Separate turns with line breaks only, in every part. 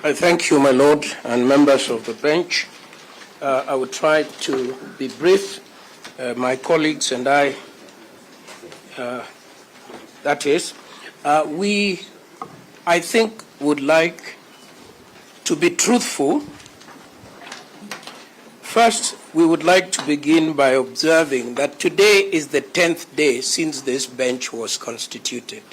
I thank you, my Lord, and members of the bench. I will try to be brief. My colleagues and I, I think, would like to be truthful. First, we would like to begin by observing that today is the 10th day since this bench was constituted.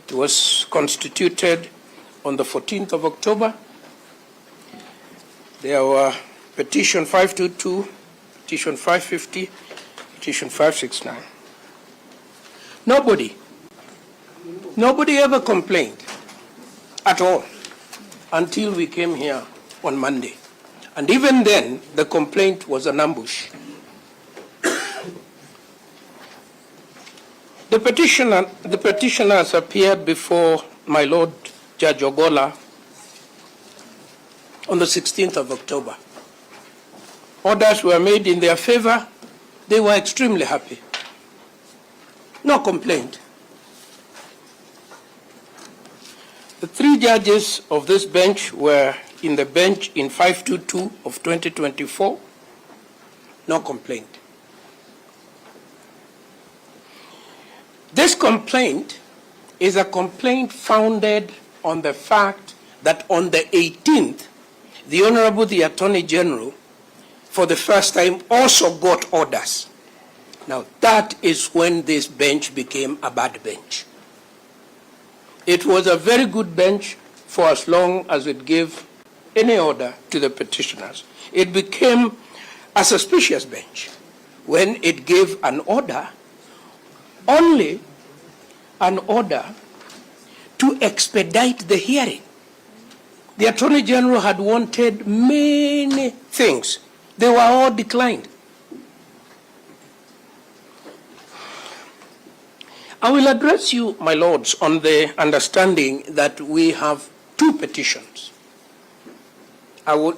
It was constituted on the 14th of October. There were petition 522, petition 550, petition 569. Nobody ever complained at all until we came here on Monday. And even then, the complaint was an ambush. The petitioners appeared before my Lord Judge Ogola on the 16th of October. Orders were made in their favor. They were extremely happy. No complaint. The three judges of this bench were in the bench in 522 of 2024. No complaint. This complaint is a complaint founded on the fact that on the 18th, the Honorable the Attorney General, for the first time, also got orders. Now, that is when this bench became a bad bench. It was a very good bench for as long as it gave any order to the petitioners. It became a suspicious bench when it gave an order, only an order to expedite the hearing. The Attorney General had wanted many things. They were all declined. I will address you, my lords, on the understanding that we have two petitions.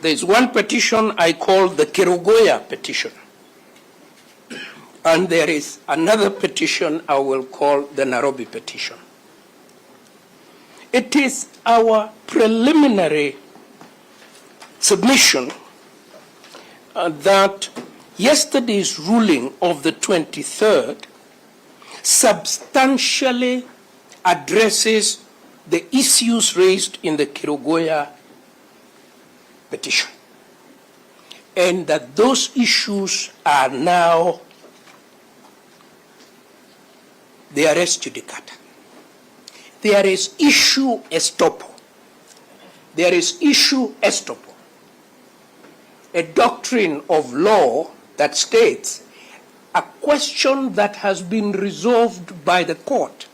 There's one petition I call the Gachagua'S petition. And there is another petition I will call the Nairobi petition. It is our preliminary submission that yesterday's ruling of the 23rd substantially addresses the issues raised in the Gachagua'S petition, and that those issues are now the res judicata. There is issue estoppel. There is issue estoppel, a doctrine of law that states a question that has been resolved by the court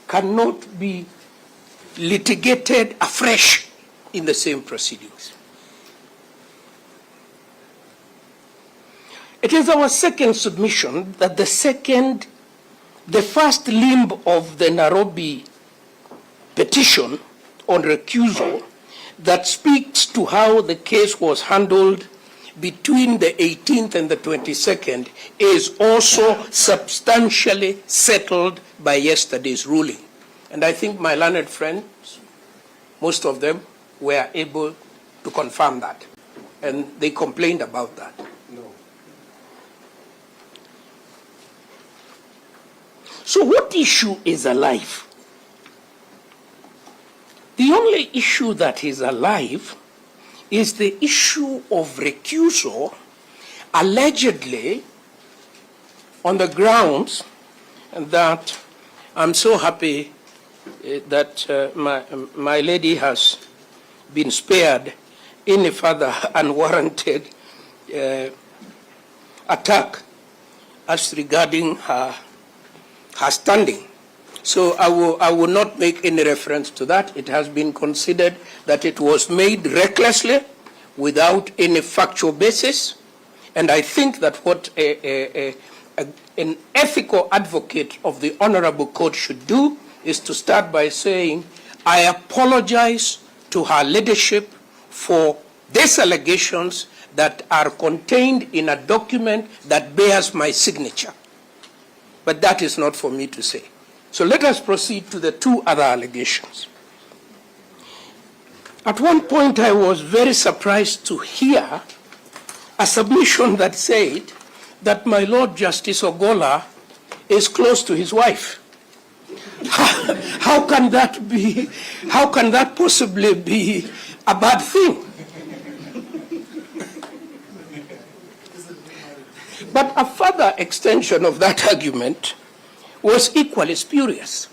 cannot be litigated afresh in the same proceedings. It is our second submission that the first limb of the Nairobi petition on recusal that speaks to how the case was handled between the 18th and the 22nd is also substantially settled by yesterday's ruling. And I think my learned friends, most of them, were able to confirm that. And they complained about that. No. So what issue is alive? The only issue that is alive is the issue of recusal, allegedly on the grounds that I'm so happy that my lady has been spared any further unwarranted attack as regarding her standing. So I will not make any reference to that. It has been considered that it was made recklessly without any factual basis. And I think that what an ethical advocate of the Honorable Court should do is to start by saying, I apologize to her leadership for these allegations that are contained in a document that bears my signature. But that is not for me to say. So let us proceed to the two other allegations. At one point, I was very surprised to hear a submission that said that my Lord Justice Ogola is close to his wife. How can that be? How can that possibly be a bad thing? But a further extension of that argument was equally spurious.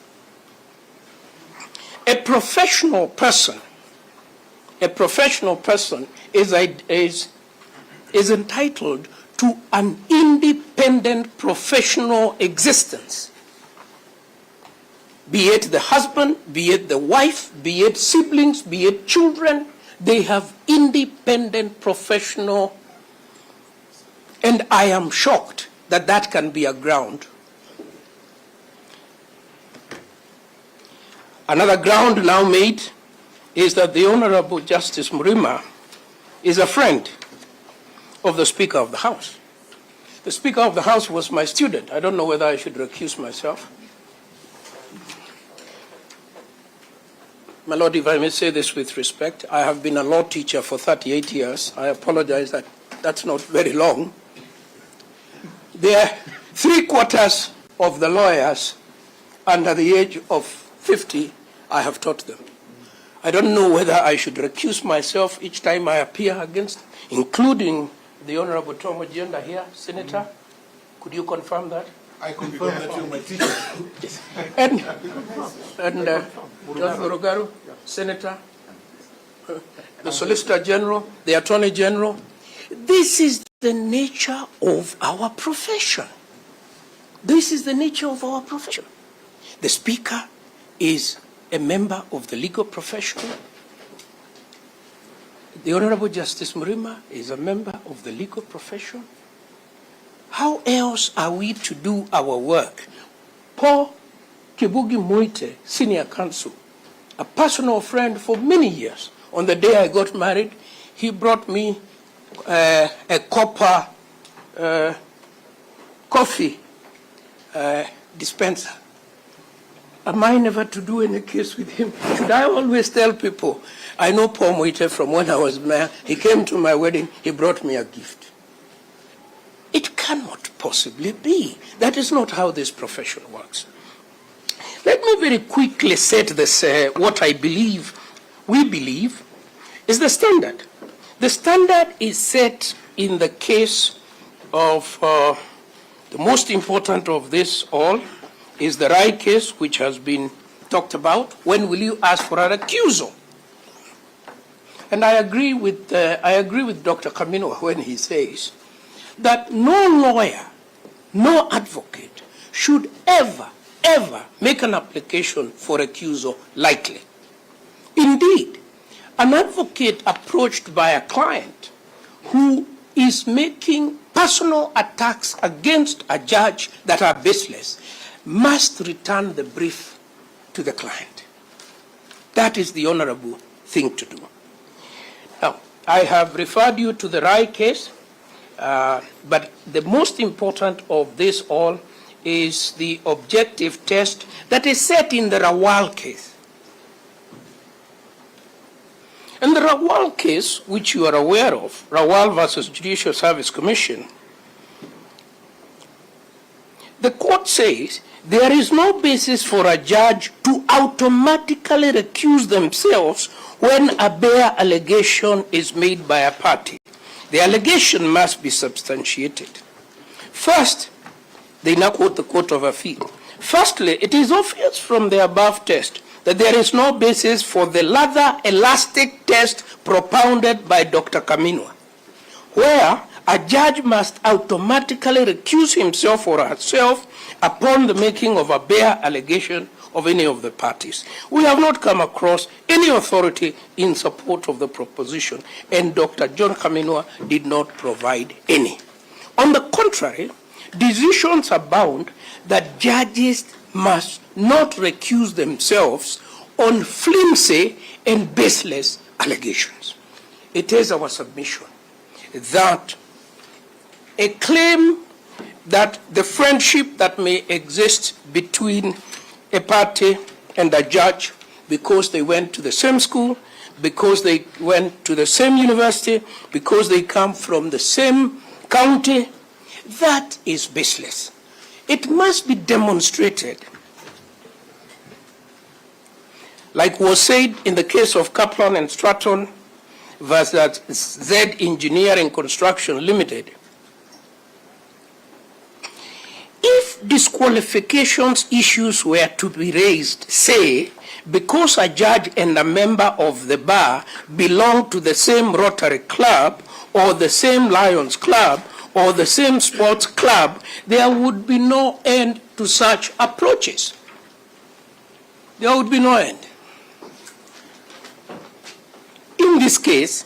A professional person is entitled to an independent professional existence. Be it the husband, be it the wife, be it siblings, be it children, they have independent professional. And I am shocked that that can be a ground. Another ground now made is that the Honorable Justice Mrima is a friend of the Speaker of the House. The Speaker of the House was my student. I don't know whether I should recuse myself. My Lord, if I may say this with respect, I have been a law teacher for 38 years. I apologize that that's not very long. There are 3/4 of the lawyers under the age of 50, I have taught them. I don't know whether I should recuse myself each time I appear against, including the Honorable Tom Ojienda here, Senator. Could you confirm that?
I confirm that you're my teacher.
Yes. And John Murugaru, Senator, the Solicitor General, the Attorney General. This is the nature of our profession. This is the nature of our profession. The Speaker is a member of the legal profession. The Honorable Justice Mrima is a member of the legal profession. How else are we to do our work? Paul Kibugi Muite, Senior Counsel, a personal friend for many years. On the day I got married, he brought me a copper coffee dispenser. Am I never to do any case with him? Should I always tell people, I know Paul Muite from when I was mayor, he came to my wedding, he brought me a gift. It cannot possibly be. That is not how this profession works. Let me very quickly set this, what I believe, we believe, is the standard. The standard is set in the case of the most important of this all is the Rai case, which has been talked about. When will you ask for a recusal? And I agree with Dr. Kamino when he says that no lawyer, no advocate should ever make an application for recusal lightly. Indeed, an advocate approached by a client who is making personal attacks against a judge that are baseless must return the brief to the client. That is the honorable thing to do. Now, I have referred you to the Rai case, but the most important of this all is the objective test that is set in the Rawal case. In the Rawal case, which you are aware of, Rawal versus Judicial Service Commission, the court says there is no basis for a judge to automatically recuse themselves when a bare allegation is made by a party. The allegation must be substantiated. First, they now quote the Court of Appeal. Firstly, it is obvious from the above test that there is no basis for the lather elastic test propounded by Dr. Kaminwa, where a judge must automatically recuse himself or herself upon the making of a bare allegation of any of the parties. We have not come across any authority in support of the proposition, and Dr. John Kaminwa did not provide any. On the contrary, decisions abound that judges must not recuse themselves on flimsy and baseless allegations. It is our submission that a claim that the friendship that may exist between a party and a judge because they went to the same school, because they went to the same university, because they come from the same county, that is baseless. It must be demonstrated. Like was said in the case of Kaplan and Stratton versus Z Engineering Construction Limited, if disqualifications issues were to be raised, say, because a judge and a member of the bar belong to the same Rotary Club or the same Lions Club or the same sports club, there would be no end to such approaches. There would be no end. In this case,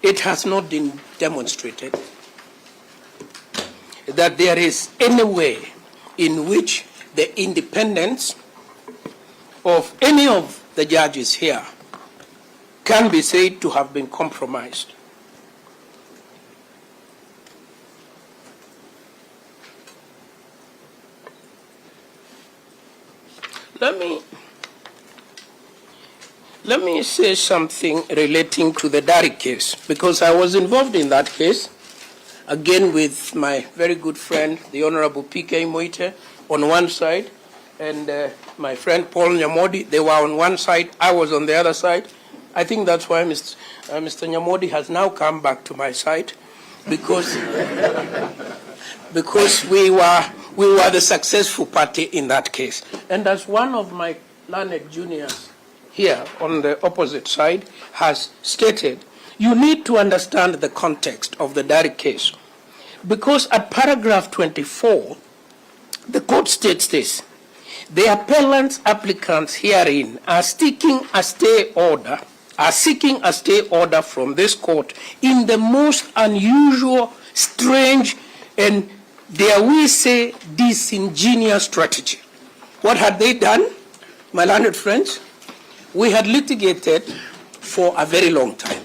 it has not been demonstrated that there is any way in which the independence of any of the judges here can be said to have been compromised. Let me say something relating to the Dari case, because I was involved in that case, again with my very good friend, the Honorable P.K. Moite, on one side, and my friend Paul Nyamodi. They were on one side, I was on the other side. I think that's why Mr. Nyamodi has now come back to my side, because, because we were the successful party in that case. And as one of my learned juniors here on the opposite side has stated, you need to understand the context of the Dari case. Because at paragraph 24, the court states this: the appellant's applicants herein are seeking a stay order from this court in the most unusual, strange, and dare we say disingenuous strategy. What had they done, my learned friends? We had litigated for a very long time.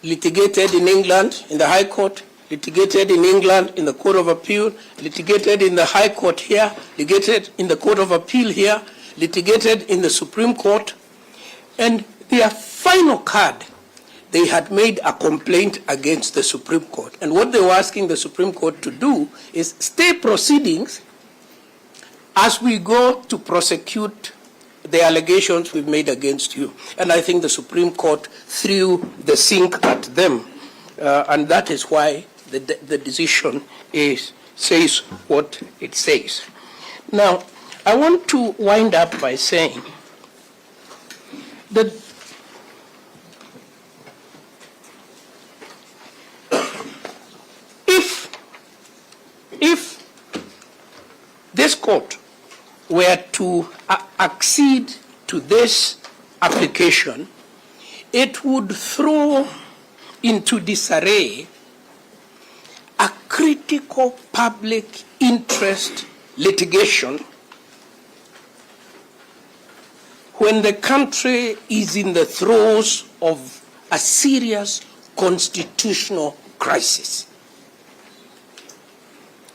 Litigated in England in the High Court, litigated in England in the Court of Appeal, litigated in the High Court here, litigated in the Court of Appeal here, litigated in the Supreme Court, and their final card, they had made a complaint against the Supreme Court. And what they were asking the Supreme Court to do is stay proceedings as we go to prosecute the allegations we've made against you. And I think the Supreme Court threw the sink at them. And that is why the decision says what it says. Now, I want to wind up by saying that if this court were to accede to this application, it would throw into disarray a critical public interest litigation when the country is in the throes of a serious constitutional crisis.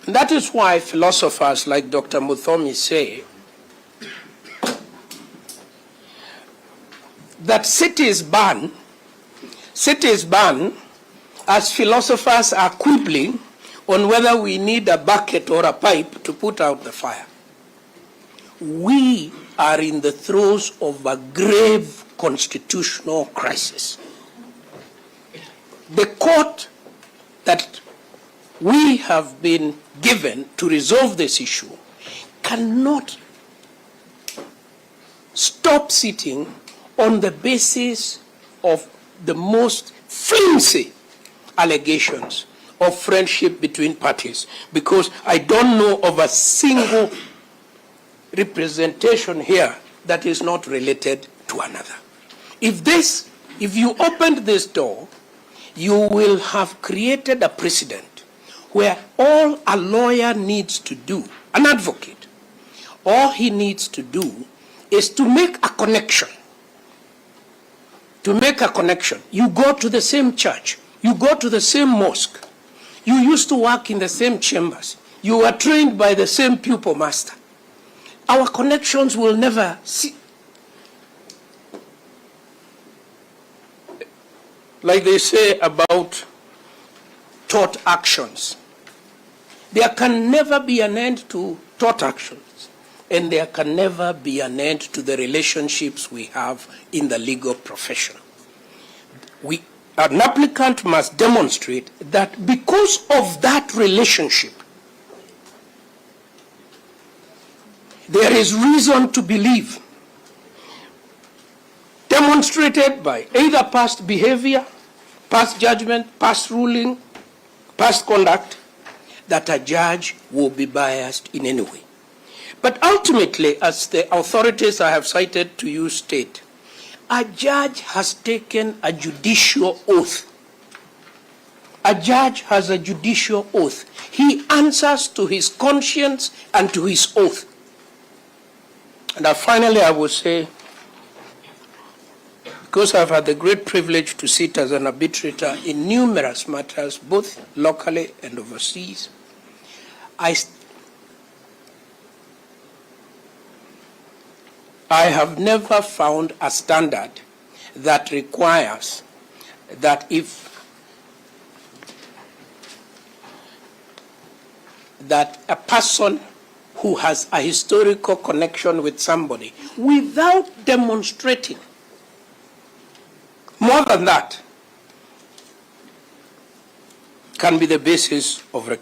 And that is why philosophers like Dr. Muthomi say that cities burn as philosophers are quibbling on whether we need a bucket or a pipe to put out the fire. We are in the throes of a grave constitutional crisis. The court that we have been given to resolve this issue cannot stop sitting on the basis of the most flimsy allegations of friendship between parties, because I don't know of a single representation here that is not related to another. If you opened this door, you will have created a precedent where all a lawyer needs to do, an advocate, all he needs to do is to make a connection. To make a connection. You go to the same church. You go to the same mosque. You used to work in the same chambers. You were trained by the same pupil master. our connections will never see. Like they say about tort actions, there can never be an end to tort actions, and there can never be an end to the relationships we have in the legal profession. An applicant must demonstrate that because of that relationship, there is reason to believe, demonstrated by either past behavior, past judgment, past ruling, past conduct, that a judge will be biased in any way. But ultimately, as the authorities I have cited to you state, a judge has taken a judicial oath. A judge has a judicial oath. He answers to his conscience and to his oath. And finally, I will say, because I've had the great privilege to sit as an arbitrator in numerous matters, both locally and overseas, I have never found a standard that requires that a person who has a historical connection with somebody, without demonstrating more than that, can be the basis of recusal.